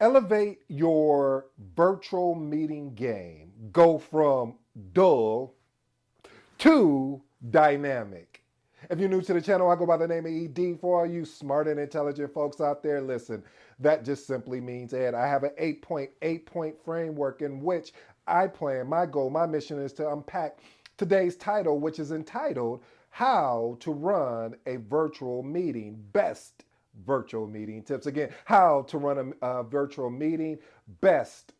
Elevate your virtual meeting game. Go from dull to dynamic. If you're new to the channel, I go by the name of ED. For all you smart and intelligent folks out there, listen, that just simply means Ed. I have an 8.8 point framework in which I plan, my goal, my mission is to unpack today's title, which is entitled How to Run a Virtual Meeting. Best virtual meeting tips. Again, how to run a virtual meeting, best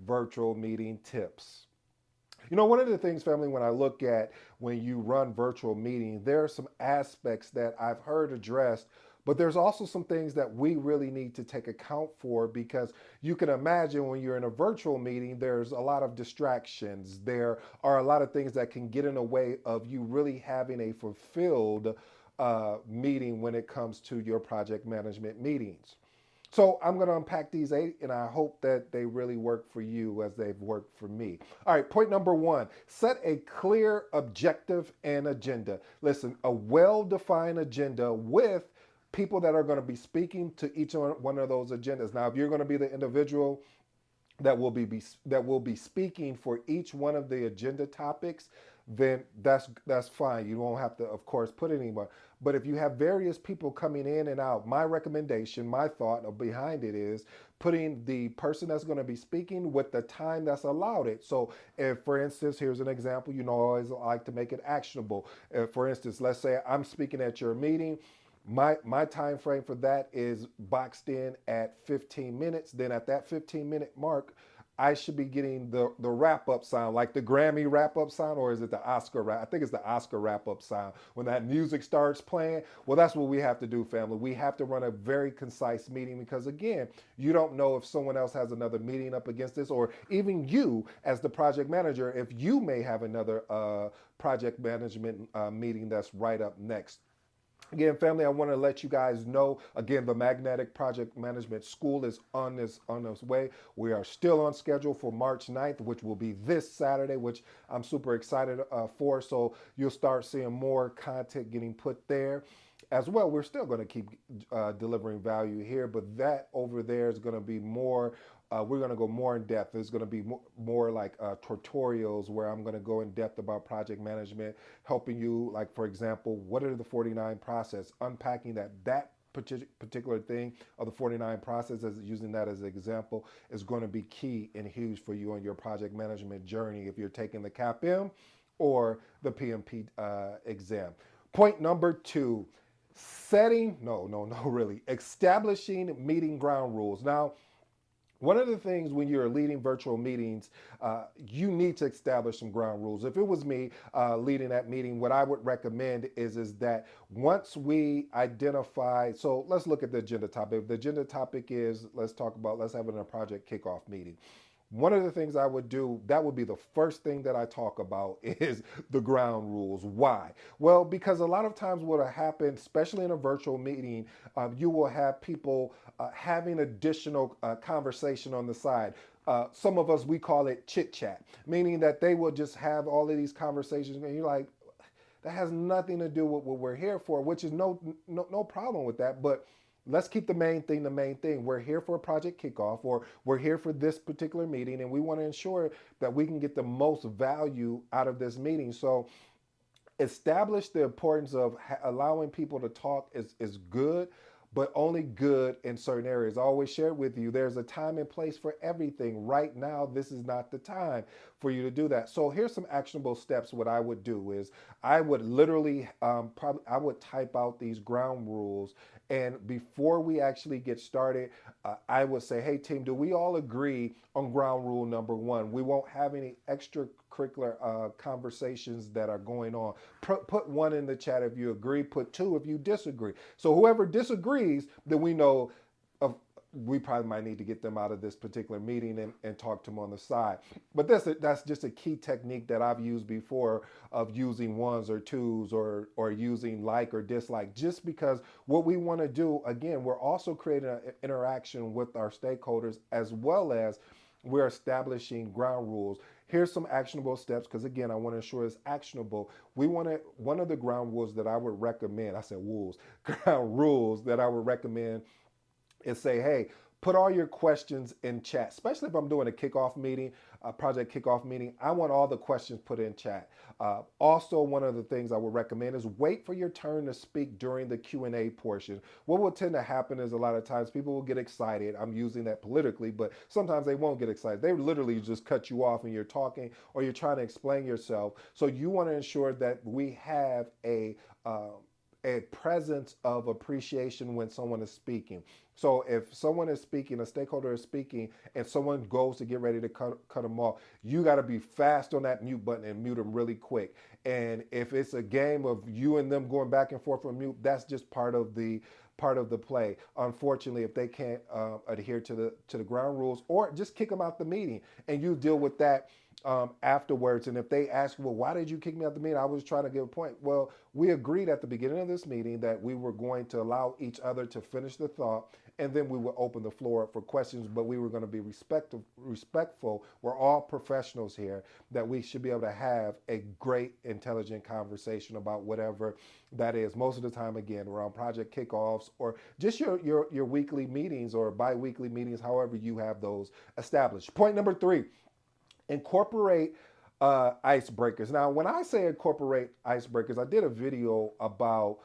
virtual meeting tips. You know, one of the things, family, when I look at when you run virtual meetings, there are some aspects that I've heard addressed, but there's also some things that we really need to take account for because you can imagine when you're in a virtual meeting, there's a lot of distractions. There are a lot of things that can get in the way of you really having a fulfilled meeting when it comes to your project management meetings. So I'm going to unpack these eight, and I hope that they really work for you as they've worked for me. All right, point number one, set a clear objective and agenda. Listen, a well-defined agenda with people that are going to be speaking to each one of those agendas. Now, if you're going to be the individual that will be speaking for each one of the agenda topics, then that's fine. You won't have to, of course, put anyone. But if you have various people coming in and out, my recommendation, my thought behind it is putting the person that's going to be speaking with the time that's allowed it. So, if, for instance, here's an example. You know, I always like to make it actionable. If, for instance, let's say I'm speaking at your meeting, my time frame for that is boxed in at 15 minutes. Then at that 15-minute mark, I should be getting the wrap up sound, like the Grammy wrap up sound, or is it the Oscar wrap? I think it's the Oscar wrap up sound when that music starts playing. Well, that's what we have to do, family. We have to run a very concise meeting because, again, you don't know if someone else has another meeting up against this, or even you, as the project manager, if you may have another project management meeting that's right up next. Again, family, I want to let you guys know. Again, the Magnetic Project Management School is on its way. We are still on schedule for March 9th, which will be this Saturday, which I'm super excited for. So you'll start seeing more content getting put there. As well, we're still going to keep delivering value here, but that over there is going to be more. We're going to go more in depth. There's going to be more like tutorials where I'm going to go in depth about project management, helping you, like, for example, what are the 49 process, unpacking that particular thing of the 49 process, as using that as an example, is going to be key and huge for you on your project management journey if you're taking the CAPM or the PMP exam. Point number two, really, establishing meeting ground rules. Now, one of the things when you're leading virtual meetings, you need to establish some ground rules. If it was me leading that meeting, what I would recommend is that once we identify, so let's look at the agenda topic. If the agenda topic is, let's have a project kickoff meeting. One of the things I would do, that would be the first thing that I talk about is the ground rules. Why? Well, because a lot of times what will happen, especially in a virtual meeting, you will have people having additional conversation on the side. Some of us, we call it chit chat, meaning that they will just have all of these conversations and you're like, that has nothing to do with what we're here for, which is no problem with that. But let's keep the main thing the main thing. We're here for a project kickoff, or we're here for this particular meeting, and we want to ensure that we can get the most value out of this meeting. So establish the importance of allowing people to talk is good, but only good in certain areas. I always share with you, there's a time and place for everything. Right now, this is not the time for you to do that. So here's some actionable steps. What I would do is I would literally I would type out these ground rules, and before we actually get started, I would say, hey team, do we all agree on ground rule number one? We won't have any extracurricular conversations that are going on. Put one in the chat if you agree, put two if you disagree. So whoever disagrees, then we know of we probably might need to get them out of this particular meeting and talk to them on the side. But that's just a key technique that I've used before, of using ones or twos, or using like or dislike, just because what we want to do, again, we're also creating an interaction with our stakeholders, as well as we're establishing ground rules. Here's some actionable steps, because again, I want to ensure it's actionable. One of the ground rules that I would recommend, I said rules, ground rules that I would recommend is say, hey, Put all your questions in chat, especially if I'm doing a kickoff meeting, a project kickoff meeting. I want all the questions put in chat. Also, one of the things I would recommend is wait for your turn to speak during the Q&A portion. What will tend to happen is a lot of times people will get excited. I'm using that politically, but sometimes they won't get excited. They literally just cut you off when you're talking or you're trying to explain yourself. So you want to ensure that we have a presence of appreciation when someone is speaking. So if someone is speaking, a stakeholder is speaking, and someone goes to get ready to cut them off, you got to be fast on that mute button and mute them really quick. And if it's a game of you and them going back and forth on mute, that's just part of the play. Unfortunately, if they can't adhere to the ground rules, or just kick them out the meeting, and you deal with that afterwards. And if they ask, well, why did you kick me out the meeting? I was trying to give a point. Well, we agreed at the beginning of this meeting that we were going to allow each other to finish the thought, and then we would open the floor up for questions, but we were going to be respectful. We're all professionals here, that we should be able to have a great, intelligent conversation about whatever that is. Most of the time, again, we're on project kickoffs or just your weekly meetings or bi-weekly meetings, however you have those established. Point number 3, incorporate icebreakers. Now, when I say incorporate icebreakers, I did a video about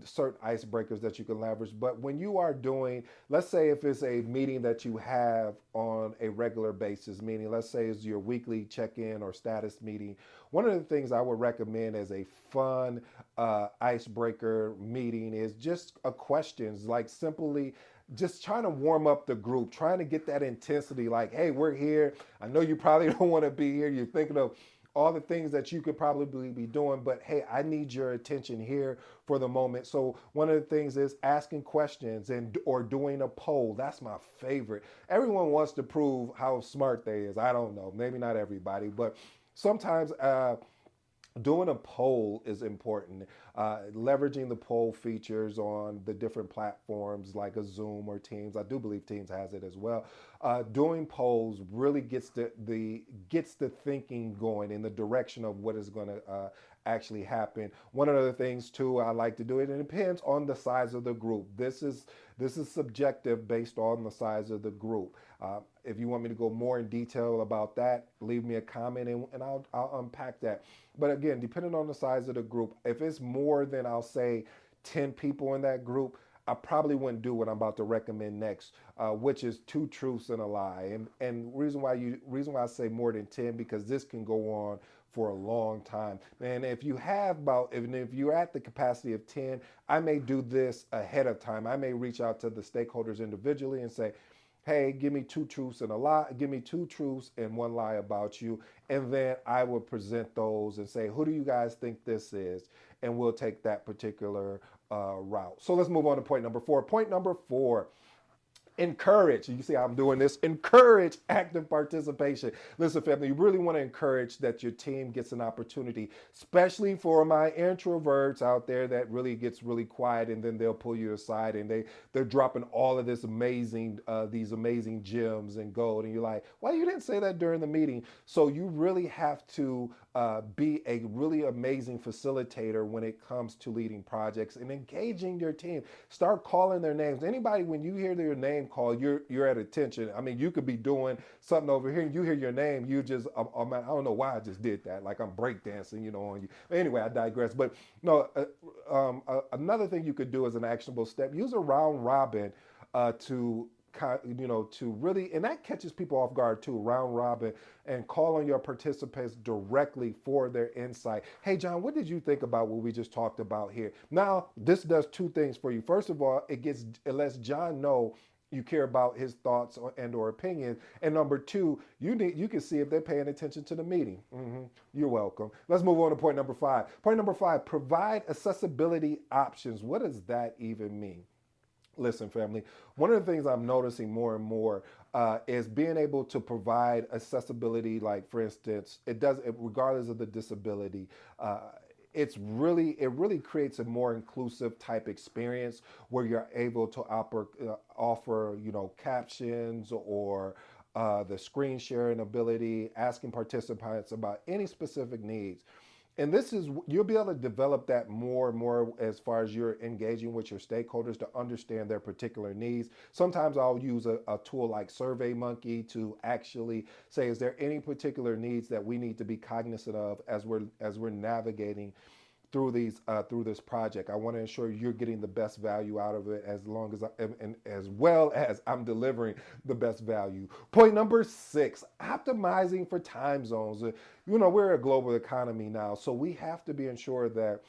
certain icebreakers that you can leverage. But when you are doing, let's say if it's a meeting that you have on a regular basis, meaning let's say it's your weekly check-in or status meeting, one of the things I would recommend as a fun icebreaker meeting is just a questions, like simply just trying to warm up the group, trying to get that intensity, like, hey, we're here. I know you probably don't want to be here. You're thinking of all the things that you could probably be doing, but hey, I need your attention here for the moment. So one of the things is asking questions and or doing a poll. That's my favorite. Everyone wants to prove how smart they is. I don't know, maybe not everybody, but sometimes doing a poll is important. Leveraging the poll features on the different platforms like a Zoom or Teams. I do believe Teams has it as well. Doing polls really gets the thinking going in the direction of what is going to actually happen. One of the things too I like to do it, and it depends on the size of the group. This is subjective based on the size of the group. If you want me to go more in detail about that, leave me a comment and I'll unpack that. But again, depending on the size of the group, if it's more than, I'll say, 10 people in that group, I probably wouldn't do what I'm about to recommend next, which is 2 truths and a lie. And reason why I say more than 10, because this can go on for a long time. And if you have if you're at the capacity of 10, I may do this ahead of time. I may reach out to the stakeholders individually and say, hey, give me 2 truths and a lie. Give me 2 truths and 1 lie about you. And then I will present those and say, who do you guys think this is? And we'll take that particular route. So let's move on to point number 4. Point number 4. Encourage. You see how I'm doing this? Encourage active participation. Listen, family, you really want to encourage that your team gets an opportunity, especially for my introverts out there that really gets really quiet, and then they'll pull you aside and they're dropping all of these amazing gems and gold, and you're like, well, you didn't say that during the meeting. So you really have to be a really amazing facilitator when it comes to leading projects and engaging your team. Start calling their names. Anybody, when you hear their name call, you're at attention. I mean, you could be doing something over here and you hear your name, you just, I don't know why I just did that. Like I'm breakdancing, on you. Anyway, I digress. But no, another thing you could do as an actionable step, use a round robin to really, and that catches people off guard too, round robin, and call on your participants directly for their insight. Hey, John, what did you think about what we just talked about here? Now, this does 2 things for you. First of all, it lets John know you care about his thoughts and or opinions. And number 2, you can see if they're paying attention to the meeting. You're welcome. Let's move on to point number 5. Point number 5, provide accessibility options. What does that even mean? Listen, family, one of the things I'm noticing more and more is being able to provide accessibility. Like, for instance, regardless of the disability, it really creates a more inclusive type experience where you're able to offer, captions or the screen sharing ability, asking participants about any specific needs. And this is, you'll be able to develop that more and more as far as you're engaging with your stakeholders to understand their particular needs. Sometimes I'll use a tool like SurveyMonkey to actually say, is there any particular needs that we need to be cognizant of as we're navigating through this project. I want to ensure you're getting the best value out of it, as long as and as well as I'm delivering the best value. Point number 6, optimizing for time zones. We're a global economy now, so we have to be ensured that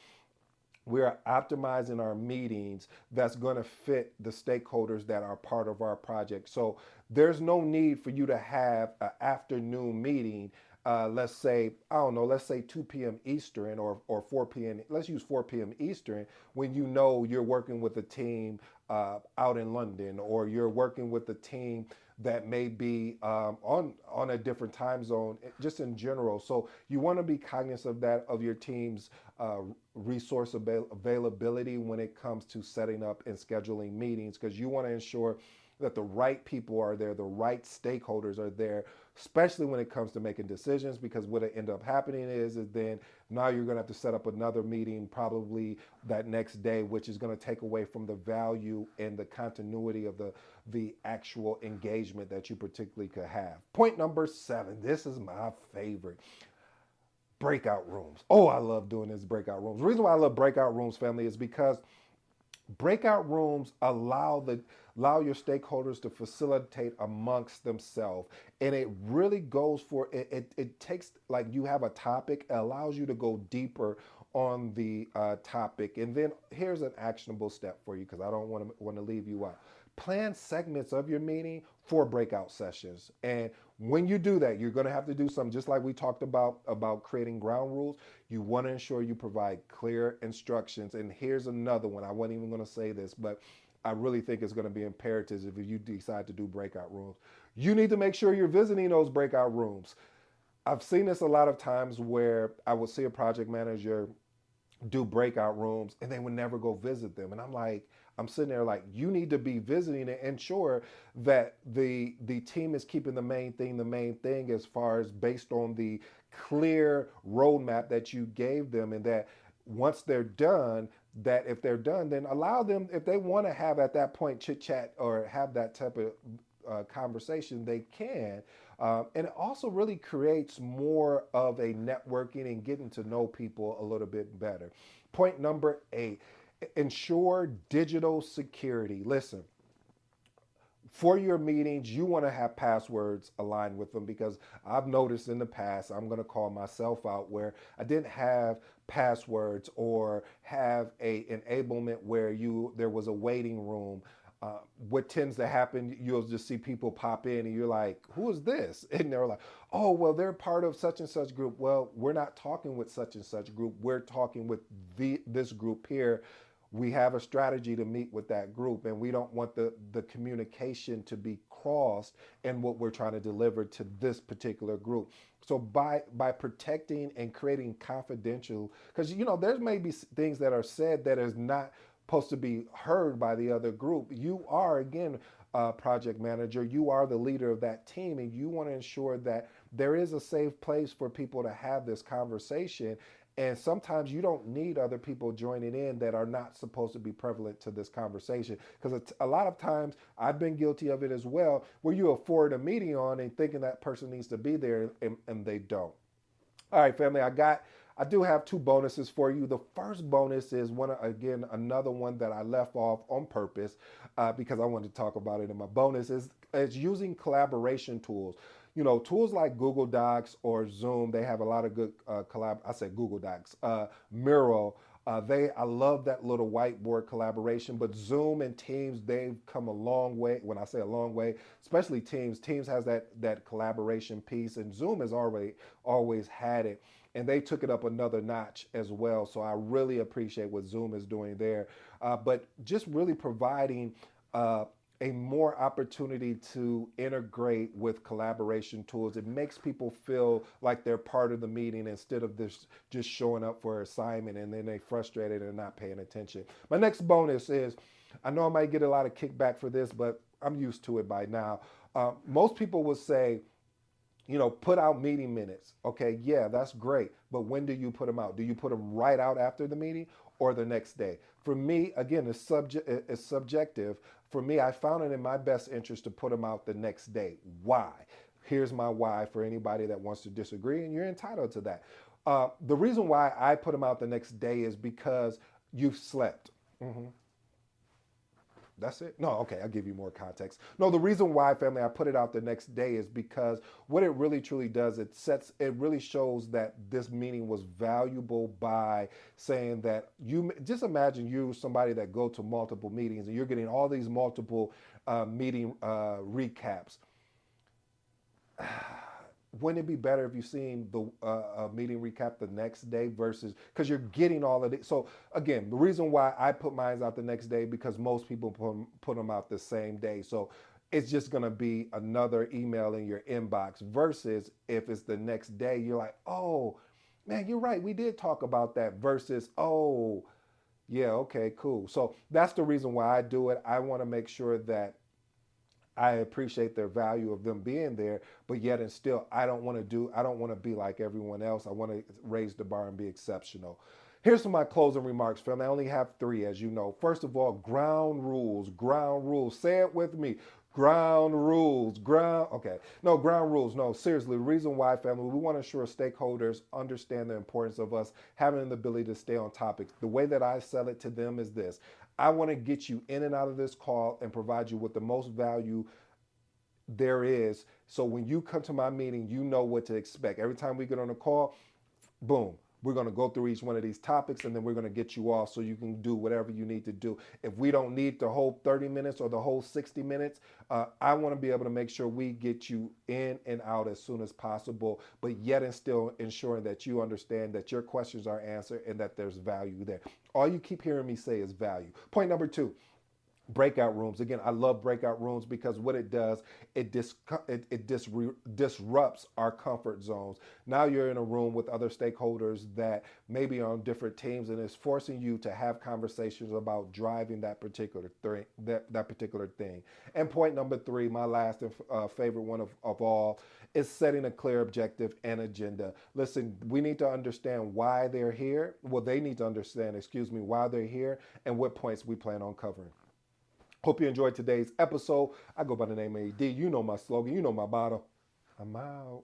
we're optimizing our meetings that's going to fit the stakeholders that are part of our project. So there's no need for you to have an afternoon meeting. Let's say, I don't know, let's say 2 p.m. Eastern, or 4 p.m. Let's use 4 p.m. Eastern, when you know you're working with a team out in London, or you're working with a team that may be on a different time zone, just in general. So you want to be cognizant of that, of your team's uh, resource availability when it comes to setting up and scheduling meetings, because you want to ensure that the right people are there, the right stakeholders are there, especially when it comes to making decisions. Because what it end up happening is then now you're going to have to set up another meeting probably that next day, which is going to take away from the value and the continuity of the actual engagement that you particularly could have. Point number 7, this is my favorite: breakout rooms. Oh, I love doing this breakout rooms. The reason why I love breakout rooms, family, is because breakout rooms allow your stakeholders to facilitate amongst themselves, and it really goes for it. It takes, like, you have a topic, it allows you to go deeper on the topic. And then here's an actionable step for you, because I don't want to leave you out. Plan segments of your meeting for breakout sessions. And when you do that, you're going to have to do something just like we talked about creating ground rules. You want to ensure you provide clear instructions. And here's another one. I wasn't even going to say this, but I really think it's going to be imperative if you decide to do breakout rooms. You need to make sure you're visiting those breakout rooms. I've seen this a lot of times where I would see a project manager do breakout rooms and they would never go visit them. And I'm sitting there like, you need to be visiting and ensure that the team is keeping the main thing, as far as based on the clear roadmap that you gave them. And that once they're done, that if they're done, then allow them, if they want to have at that point chit chat or have that type of conversation, they can. And it also really creates more of a networking and getting to know people a little bit better. Point number 8, ensure digital security. Listen, for your meetings, you want to have passwords aligned with them, because I've noticed in the past, I'm going to call myself out, where I didn't have passwords or have a enablement where there was a waiting room. What tends to happen, you'll just see people pop in and you're like, who is this? And they're like, oh, well, they're part of such and such group. Well, we're not talking with such and such group. We're talking with this group here. We have a strategy to meet with that group, and we don't want the communication to be crossed in what we're trying to deliver to this particular group. So by protecting and creating confidential, because there may be things that are said that is not supposed to be heard by the other group. You are, again, project manager, you are the leader of that team, and you want to ensure that there is a safe place for people to have this conversation. And sometimes you don't need other people joining in that are not supposed to be prevalent to this conversation. Because a lot of times, I've been guilty of it as well, where you afford a meeting on and thinking that person needs to be there, and they don't. All right, family, I do have 2 bonuses for you. The first bonus is another one that I left off on purpose, because I wanted to talk about it in my bonus, is using collaboration tools. Tools like Google Docs or Zoom, they have a lot of good I said Google Docs, Miro. I love that little whiteboard collaboration. But Zoom and Teams, they've come a long way. When I say a long way, especially Teams has that collaboration piece, and Zoom has always had it, and they took it up another notch as well. So I really appreciate what Zoom is doing there. But just really providing a more opportunity to integrate with collaboration tools. It makes people feel like they're part of the meeting, instead of this just showing up for an assignment and then they frustrated and not paying attention. My next bonus is, I know I might get a lot of kickback for this, but I'm used to it by now. Most people will say, put out meeting minutes. Okay, yeah, that's great. but when do you put them out? Do you put them right out after the meeting or the next day? For me, again, it's subjective. For me, I found it in my best interest to put them out the next day. Why? Here's my why for anybody that wants to disagree, and you're entitled to that. The reason why I put them out the next day is because you've slept. Mhm. That's it? No, okay, I'll give you more context. No, the reason why, family, I put it out the next day is because what it really truly does, it really shows that this meeting was valuable by saying that just imagine you, somebody that go to multiple meetings and you're getting all these multiple meeting recaps. Wouldn't it be better if you seen the meeting recap the next day versus because you're getting all of it? So again, the reason why I put mine out the next day because most people put them out the same day. So it's just gonna be another email in your inbox versus if it's the next day, you're like, oh man, you're right, we did talk about that versus oh yeah, okay, cool. So that's the reason why I do it. I want to make sure that I appreciate their value of them being there, but yet and still, I don't want to be like everyone else. I want to raise the bar and be exceptional. Here's some of my closing remarks, family. I only have three, as you know. First of all, ground rules, ground rules. Say it with me. Ground rules, ground, okay. No, ground rules. No, seriously, the reason why, family, we want to ensure stakeholders understand the importance of us having the ability to stay on topic. The way that I sell it to them is this: I want to get you in and out of this call and provide you with the most value there is. So when you come to my meeting, you know what to expect. Every time we get on a call, boom, we're going to go through each one of these topics and then we're going to get you off so you can do whatever you need to do. If we don't need the whole 30 minutes or the whole 60 minutes, I want to be able to make sure we get you in and out as soon as possible, but yet and still ensuring that you understand that your questions are answered and that there's value there. All you keep hearing me say is value. Point number two: breakout rooms. Again, I love breakout rooms because what it does, it disrupts our comfort zones. Now you're in a room with other stakeholders that maybe are on different teams, and it's forcing you to have conversations about driving that particular thing. That particular thing. And point number three, my last and favorite one of all, is setting a clear objective and agenda. Listen, we need to understand why they're here. Well, they need to understand, excuse me, why they're here and what points we plan on covering. Hope you enjoyed today's episode. I go by the name of AD. You know my slogan. You know my motto. I'm out.